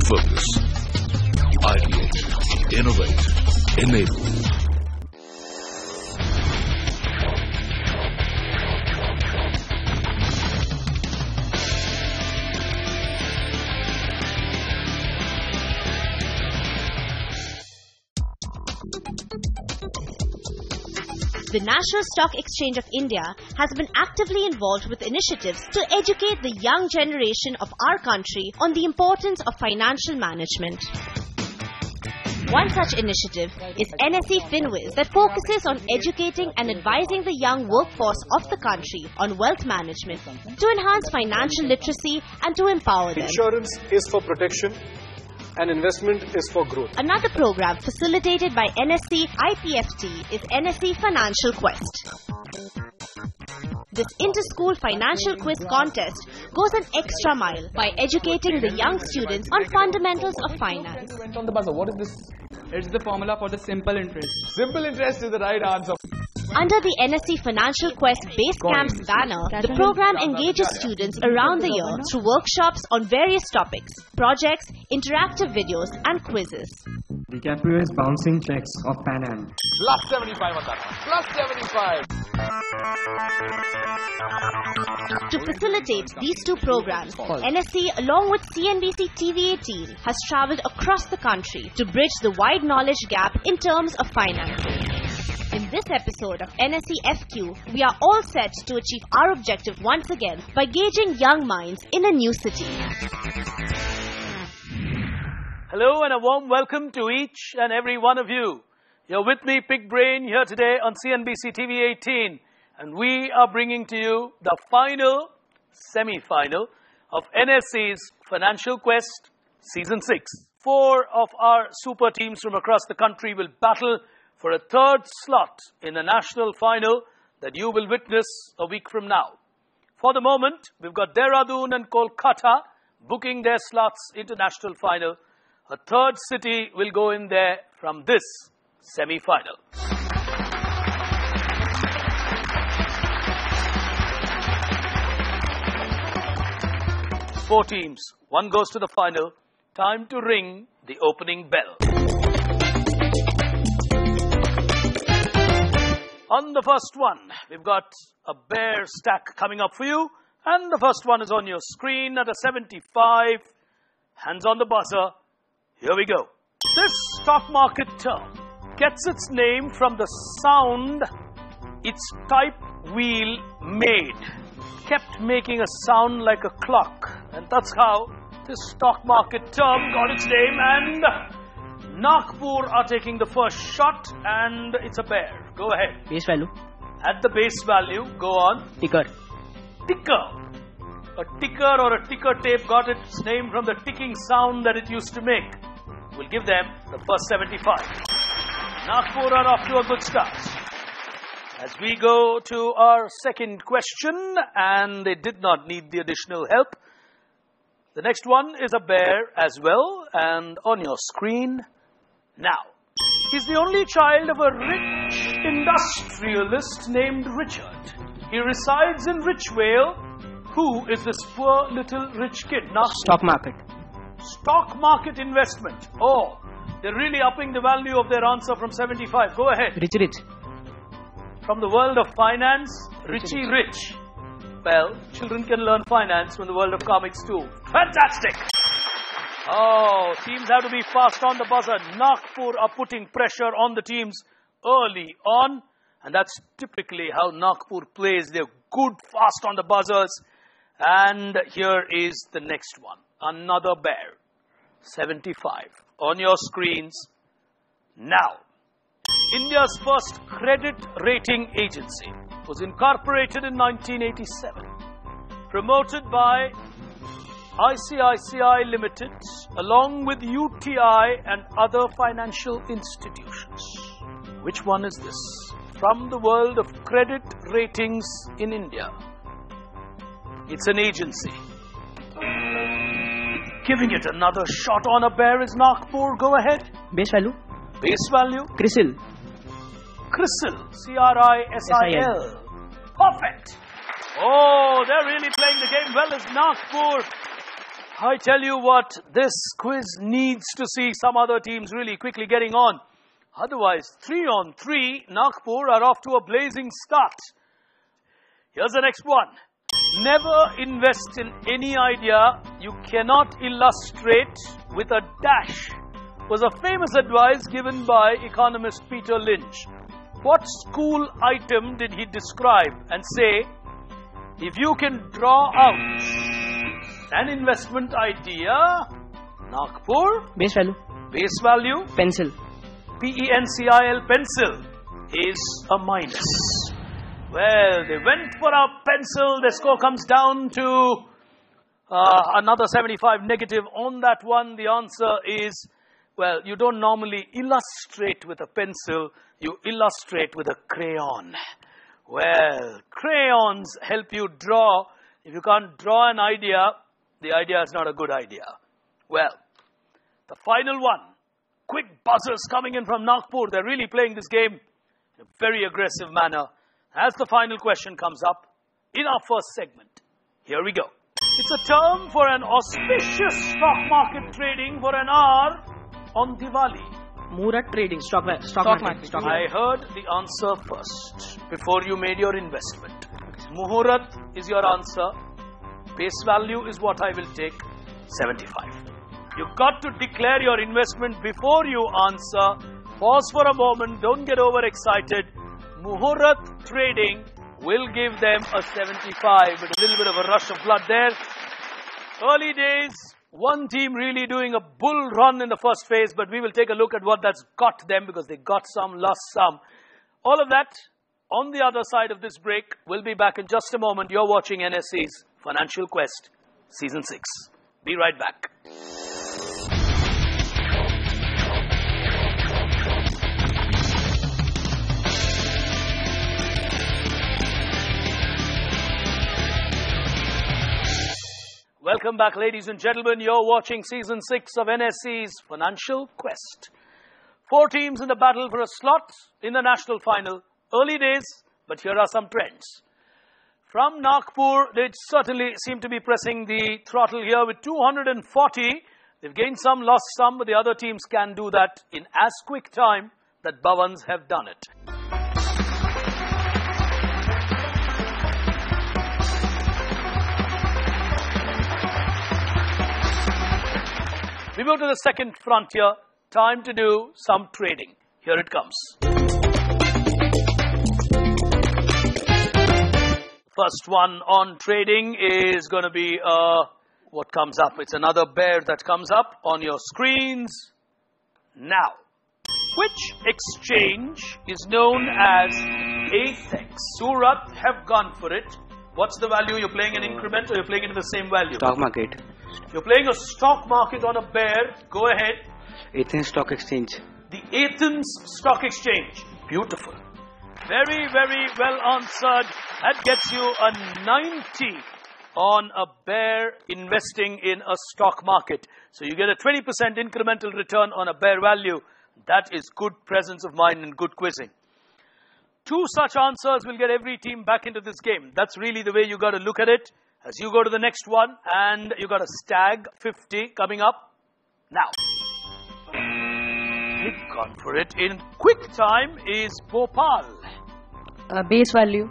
Focus. Ideate. Innovate. Enable. The National Stock Exchange of India has been actively involved with initiatives to educate the young generation of our country on the importance of financial management. One such initiative is Nse Fq that focuses on educating and advising the young workforce of the country on wealth management to enhance financial literacy and to empower them. Insurance is for protection and investment is for growth. Another program facilitated by NSE IPFT is NSE Financial Quest. This inter-school financial quiz contest goes an extra mile by educating the young students on fundamentals of finance. Went on the buzzer. What is this? It's the formula for the simple interest. Simple interest is the right answer. Under the NSE Financial Quest Base Camps banner, the program engages students around the year through workshops on various topics, projects, interactive videos and quizzes. DiCaprio is bouncing checks of Pan Am. Plus 75 on that one. Plus 75. To facilitate these two programs, NSE along with CNBC TV 18 has travelled across the country to bridge the wide knowledge gap in terms of financing. In this episode of Nse Fq, we are all set to achieve our objective once again by gauging young minds in a new city. Hello and a warm welcome to each and every one of you. You're with me, Pig Brain, here today on CNBC TV 18. And we are bringing to you the final, semi-final of NSE's Financial Quest Season 6. 4 of our super teams from across the country will battle for a third slot in the national final that you will witness a week from now. For the moment, we've got Dehradun and Kolkata booking their slots into national final. A third city will go in there from this semi-final. Four teams, one goes to the final. Time to ring the opening bell. On the first one, we've got a bear stack coming up for you. And the first one is on your screen at a 75. Hands on the buzzer. Here we go. This stock market term gets its name from the sound its type wheel made. Kept making a sound like a clock. And that's how this stock market term got its name. And Nagpur are taking the first shot, and it's a bear. Go ahead. Base value. At the base value, go on. Ticker. Ticker. A ticker or a ticker tape got its name from the ticking sound that it used to make. We'll give them the first 75. Nagpur are off to a good start. As we go to our second question, and they did not need the additional help. The next one is a bear as well, and on your screen now. He's the only child of a rich industrialist named Richard. He resides in Richvale. Who is this poor little rich kid? Now, Stock market. Stock market investment. Oh, they're really upping the value of their answer from 75. Go ahead. Rich. From the world of finance, Richie Rich. Well, children can learn finance from the world of comics too. Fantastic! Oh, teams have to be fast on the buzzer. Nagpur are putting pressure on the teams early on. And that's typically how Nagpur plays. They're good, fast on the buzzers. And here is the next one. Another bear. 75. On your screens now. India's first credit rating agency was incorporated in 1987. Promoted by ICICI Limited, along with UTI and other financial institutions. Which one is this? From the world of credit ratings in India. It's an agency. Giving it another shot on a bear is Nagpur. Go ahead. Base value. Base value. CRISIL. CRISIL. CRISIL. Perfect. Oh, they're really playing the game well as Nagpur I tell you what, this quiz needs to see some other teams really quickly getting on. Otherwise, 3-on-3, Nagpur are off to a blazing start. Here's the next one. Never invest in any idea you cannot illustrate with a dash, was a famous advice given by economist Peter Lynch. What school item did he describe and say, if you can draw out an investment idea, Nagpur, Base value. base value, Pencil. PENCIL, pencil, is a minus. Well, they went for a pencil. The score comes down to another 75 negative on that one. The answer is, well, you don't normally illustrate with a pencil. You illustrate with a crayon. Well, crayons help you draw. If you can't draw an idea, the idea is not a good idea. Well, the final one. Quick buzzers coming in from Nagpur. They're really playing this game in a very aggressive manner. As the final question comes up in our first segment. Here we go. It's a term for an auspicious stock market trading for an hour on Diwali. Murat trading. Stock market. I heard the answer first before you made your investment. Muhurat is your answer. Base value is what I will take, 75. You've got to declare your investment before you answer. Pause for a moment. Don't get overexcited. Muhurat trading will give them a 75 with a little bit of a rush of blood there. Early days, one team really doing a bull run in the first phase, but we will take a look at what that's got them because they got some, lost some. All of that on the other side of this break. We'll be back in just a moment. You're watching NSE's Financial Quest Season 6. Be right back. Welcome back, ladies and gentlemen. You're watching Season 6 of NSE's Financial Quest. 4 teams in the battle for a slot in the national final. Early days, but here are some trends. From Nagpur, they certainly seem to be pressing the throttle here with 240. They've gained some, lost some, but the other teams can do that in as quick time that Bhavans have done it. We move to the second frontier. Time to do some trading. Here it comes. First one on trading is going to be what comes up. It's another bear that comes up on your screens now. Which exchange is known as ATHEX? Surat have gone for it. What's the value? You're playing an increment or you're playing it in the same value? Stock market. You're playing a stock market on a bear. Go ahead. Athens Stock Exchange. The Athens Stock Exchange. Beautiful. Very, very well answered. That gets you a 90 on a bear investing in a stock market. So you get a 20% incremental return on a bear value. That is good presence of mind and good quizzing. 2 such answers will get every team back into this game. That's really the way you got to look at it. As you go to the next one, and you got a stag 50 coming up now. They've gone for it in quick time is Bhopal. Base value.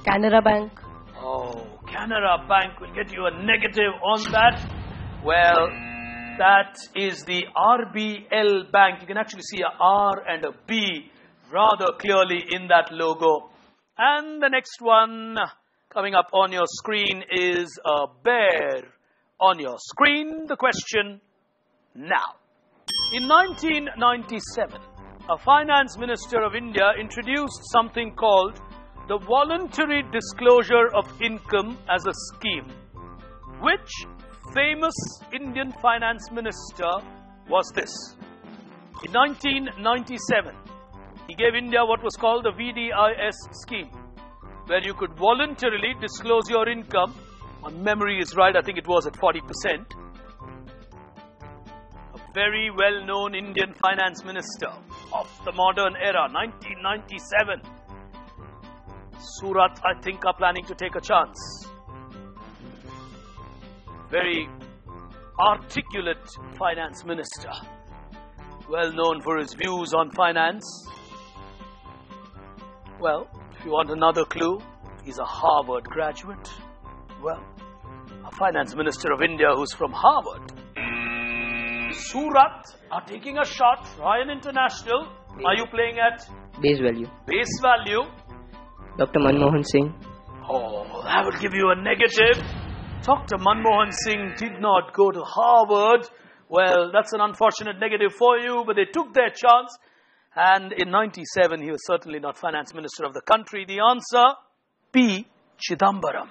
Canara Bank. Oh, Canara Bank will get you a negative on that. Well, that is the RBL Bank. You can actually see a R and a B rather clearly in that logo. And the next one coming up on your screen is a bear on your screen. The question now. In 1997, a finance minister of India introduced something called the Voluntary Disclosure of Income as a scheme. Which famous Indian finance minister was this? In 1997, he gave India what was called the VDIS scheme, where you could voluntarily disclose your income. My memory is right, I think it was at 40%. A very well-known Indian finance minister of the modern era, 1997. Surat, I think, are planning to take a chance. Very articulate finance minister, well known for his views on finance. Well, if you want another clue, he's a Harvard graduate. Well, a finance minister of India who's from Harvard. Surat are taking a shot. Ryan International. Are you playing at Base value. base value? Dr. Manmohan Singh. Oh, that would give you a negative. Dr. Manmohan Singh did not go to Harvard. Well, that's an unfortunate negative for you, but they took their chance. And in 97, he was certainly not finance minister of the country. The answer, P. Chidambaram.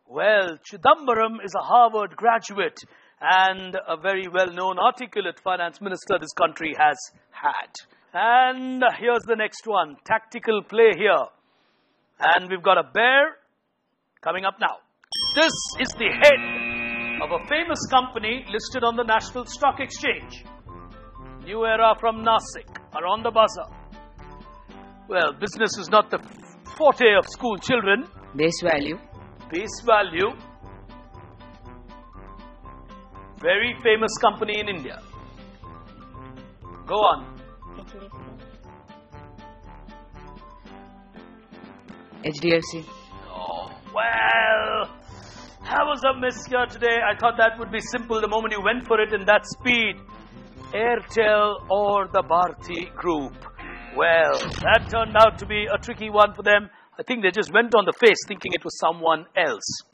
Well, Chidambaram is a Harvard graduate and a very well-known articulate finance minister this country has had. And here's the next one, tactical play here. And we've got a bear coming up now. This is the head of a famous company listed on the National Stock Exchange. New Era from Nasik are on the buzzer. Well, business is not the forte of school children. Base value. Base value. Very famous company in India. Go on. HDFC. Oh, well, that was a miss here today. I thought that would be simple the moment you went for it in that speed. Airtel or the Bharti Group. Well, that turned out to be a tricky one for them. I think they just went on the face thinking it was someone else.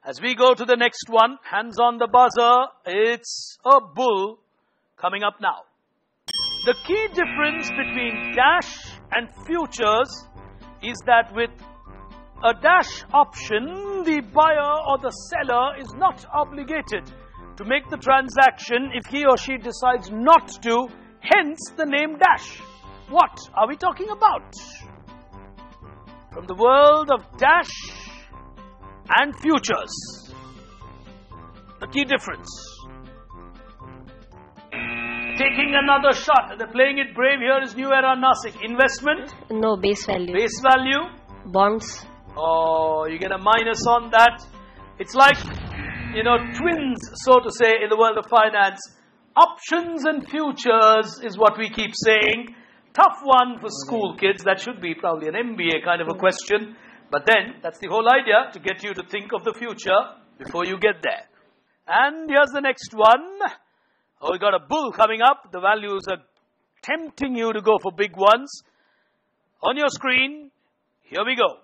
As we go to the next one, hands on the buzzer, it's a bull coming up now. The key difference between dash and futures is that with a dash option, the buyer or the seller is not obligated to make the transaction if he or she decides not to, hence the name dash. What are we talking about? From the world of dash and futures, the key difference. Taking another shot, they're playing it brave here is New Era Nasik. Investment? No, base value. Base value? Bonds. Oh, you get a minus on that. It's like, twins, so to say, in the world of finance. Options and futures is what we keep saying. Tough one for school kids. That should be probably an MBA kind of a question. But then, that's the whole idea, to get you to think of the future before you get there. And here's the next one. Oh, we got a bull coming up. The values are tempting you to go for big ones. On your screen, here we go.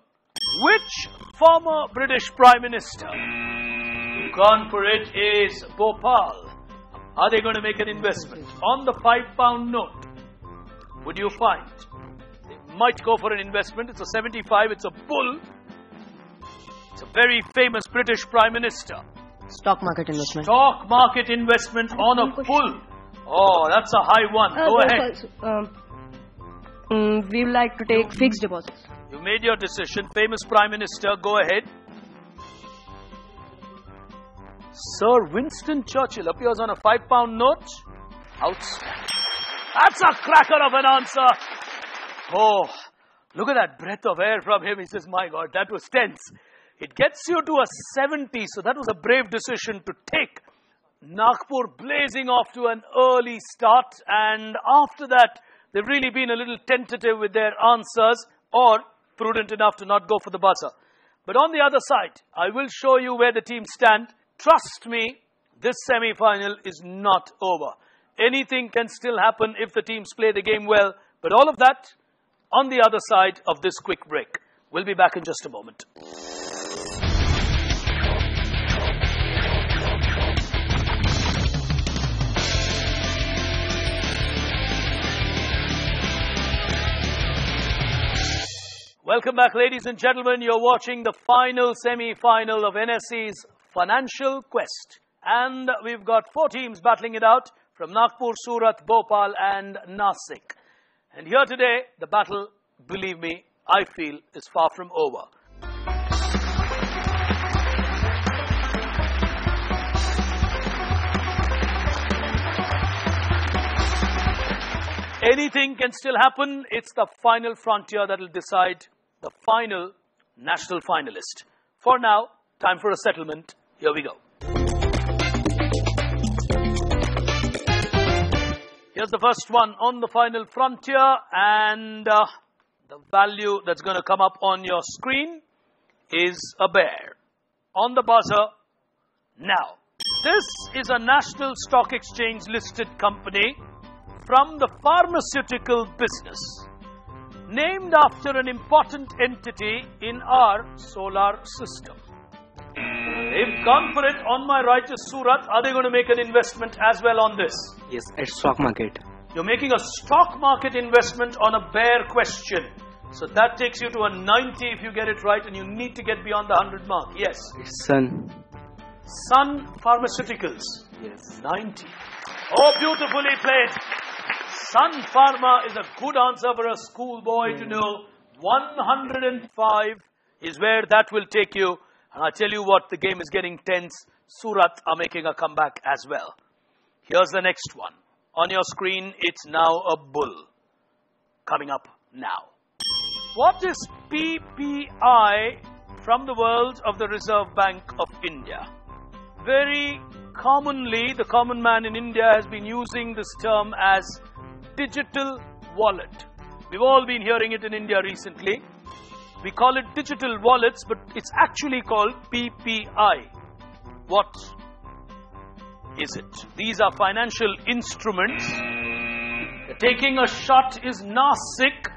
Which former British Prime Minister, who've gone for it, is Bhopal? Are they going to make an investment? On the £5 note, would you find? They might go for an investment. It's a 75, it's a bull. It's a very famous British Prime Minister. Stock market investment. Stock market investment on a bull. Oh, that's a high one. Go ahead. We would like to take fixed deposits. You made your decision. Famous Prime Minister, go ahead. Sir Winston Churchill appears on a £5 note. Outstanding. That's a cracker of an answer. Oh, look at that breath of air from him. He says, my God, that was tense. It gets you to a 70, so that was a brave decision to take. Nagpur blazing off to an early start, and after that, they've really been a little tentative with their answers, or prudent enough to not go for the buzzer. But on the other side, I will show you where the teams stand. Trust me, this semi-final is not over. Anything can still happen if the teams play the game well, but all of that on the other side of this quick break. We'll be back in just a moment. Welcome back, ladies and gentlemen. You're watching the final semi-final of NSE's Financial Quest. And we've got 4 teams battling it out from Nagpur, Surat, Bhopal and Nasik. And here today, the battle, believe me, I feel is far from over. Anything can still happen. It's the final frontier that will decide the final national finalist. For now, time for a settlement. Here we go. Here's the first one on the final frontier, and the value that's going to come up on your screen is a bear. On the buzzer, now. This is a National Stock Exchange listed company from the pharmaceutical business, named after an important entity in our solar system. They've gone for it. On my right is Surat. Are they going to make an investment as well on this? Yes, at stock market. You're making a stock market investment on a bare question. So that takes you to a 90 if you get it right, and you need to get beyond the 100 mark. Yes. It's Sun. Sun Pharmaceuticals. Yes. 90. Oh, beautifully played. Sun Pharma is a good answer for a schoolboy to know. 105 is where that will take you. And I tell you what, the game is getting tense. Surat are making a comeback as well. Here's the next one. On your screen, it's now a bull. Coming up now. What is PPI from the world of the Reserve Bank of India? Very commonly, the common man in India has been using this term as digital wallet. We've all been hearing it in India recently. We call it digital wallets, but it's actually called PPI. What is it? These are financial instruments. Taking a shot is Nasik.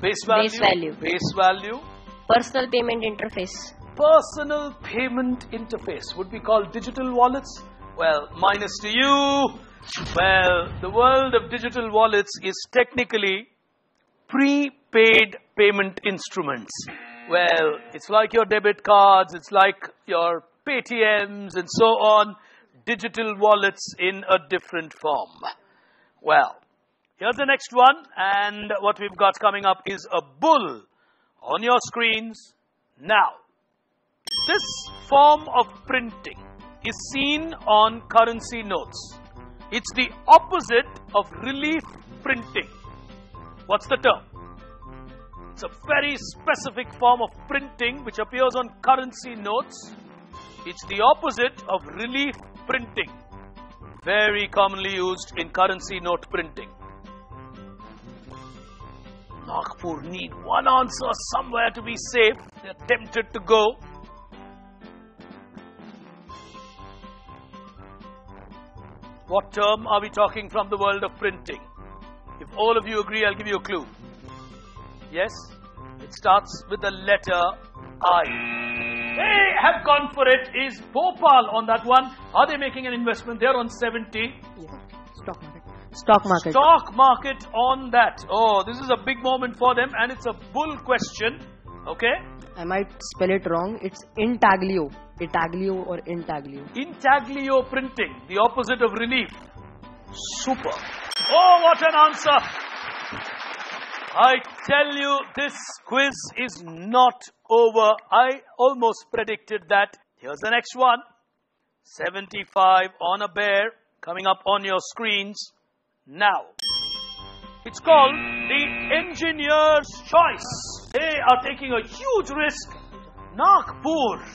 Base value. Base value. Base value. Personal payment interface. Personal payment interface. Would we call digital wallets? Well, minus to you. Well, the world of digital wallets is technically prepaid payment instruments. Well, it's like your debit cards, it's like your Paytms and so on. Digital wallets in a different form. Well, here's the next one, and what we've got coming up is a bull on your screens now. This form of printing is seen on currency notes. It's the opposite of relief printing. What's the term? It's a very specific form of printing which appears on currency notes. It's the opposite of relief printing. Very commonly used in currency note printing. Nagpur need one answer somewhere to be safe. They're tempted to go. What term are we talking from the world of printing? If all of you agree, I'll give you a clue. Yes? It starts with the letter I. They have gone for it. Is Bhopal on that one? Are they making an investment? They're on 70. Stock market. Stock market. Stock market on that. Oh, this is a big moment for them, and it's a bull question. Okay? I might spell it wrong. It's intaglio. Itaglio or intaglio. Intaglio printing, the opposite of relief. Super. Oh, what an answer. I tell you, this quiz is not over. I almost predicted that. Here's the next one. 75 on a bear coming up on your screens now. It's called the engineer's choice. They are taking a huge risk. Nagpur.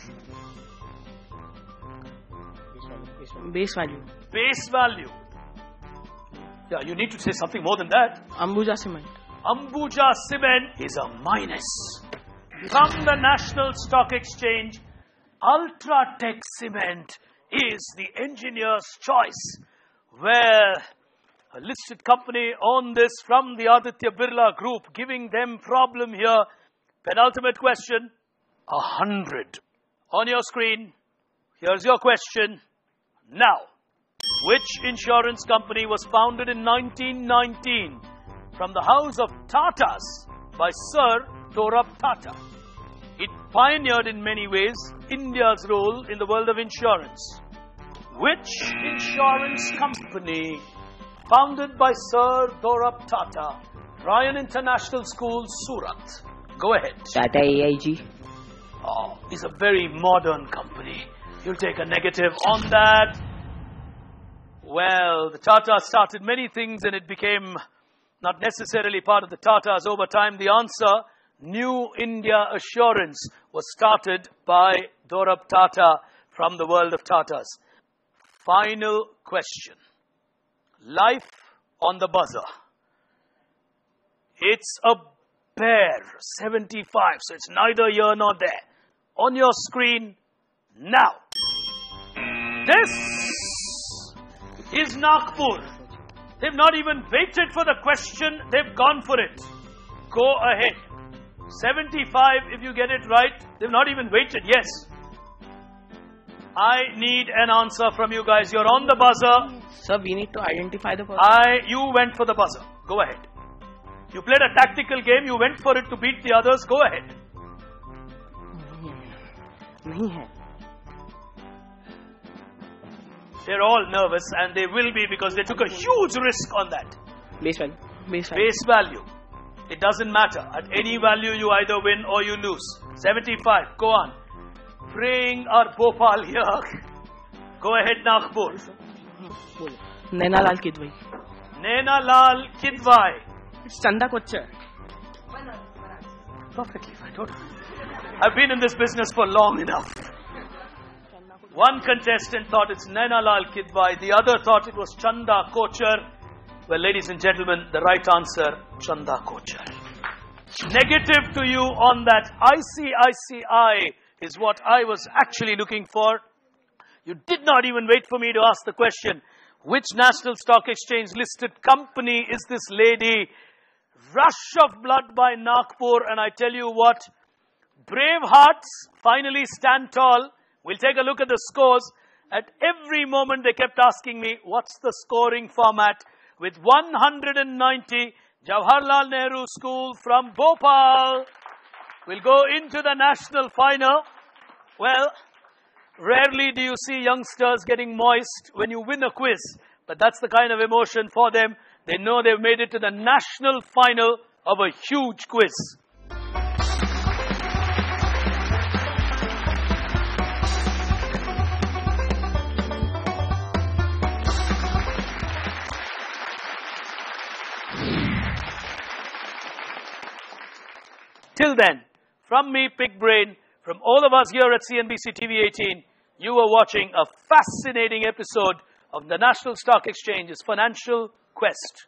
Base value. Base value. Yeah, you need to say something more than that. Ambuja Cement. Ambuja Cement is a minus. From the National Stock Exchange, Ultratech Cement is the engineer's choice. Well, a listed company on this from the Aditya Birla Group, giving them problem here. Penultimate question, 100. On your screen, here's your question. Now, which insurance company was founded in 1919 from the house of Tatas by Sir Dorab Tata? It pioneered in many ways India's role in the world of insurance. Which insurance company founded by Sir Dorab Tata, Ryan International School, Surat? Go ahead. Tata AIG. Oh, it's a very modern company. You'll take a negative on that. Well, the Tata started many things and it became not necessarily part of the Tatas over time. The answer, New India Assurance, was started by Dorab Tata from the world of Tatas. Final question. Life on the buzzer. It's a bare 75, so it's neither here nor there. On your screen now. This is Nagpur. They've not even waited for the question, they've gone for it. Go ahead. 75 if you get it right. They've not even waited. Yes. I need an answer from you guys. You're on the buzzer. Sir, we need to identify the person. You went for the buzzer. Go ahead. You played a tactical game. You went for it to beat the others. Go ahead. नहीं है. They're all nervous and they will be because they took a huge risk on that. Base value. Base value. Base value. It doesn't matter. At any value, you either win or you lose. 75. Go on. Praying our Bhopal here. Go ahead, Nagpur. Naina Lal Kidwai. Naina Lal Kidwai. It's Chanda Kochhar. Perfectly fine. I've been in this business for long enough. One contestant thought it's Naina Lal Kidwai. The other thought it was Chanda Kochhar. Well, ladies and gentlemen, the right answer, Chanda Kochhar. Negative to you on that. ICICI is what I was actually looking for. You did not even wait for me to ask the question. Which National Stock Exchange listed company is this lady? Rush of blood by Nagpur, and I tell you what, brave hearts finally stand tall. We'll take a look at the scores. At every moment they kept asking me, what's the scoring format? With 190, Jawaharlal Nehru School from Bhopal will go into the national final. Well, rarely do you see youngsters getting moist when you win a quiz, but that's the kind of emotion for them. They know they've made it to the national final of a huge quiz. Till then, from me, Big Brain, from all of us here at CNBC TV 18, you are watching a fascinating episode of the National Stock Exchange's Financial Quest.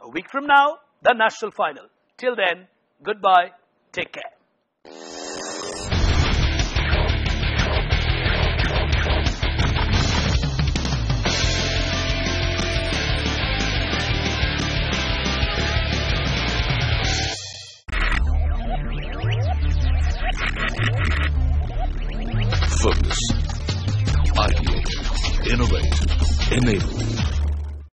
A week from now, the national final. Till then, goodbye, take care. Focus. Ideate. Innovate. Enable.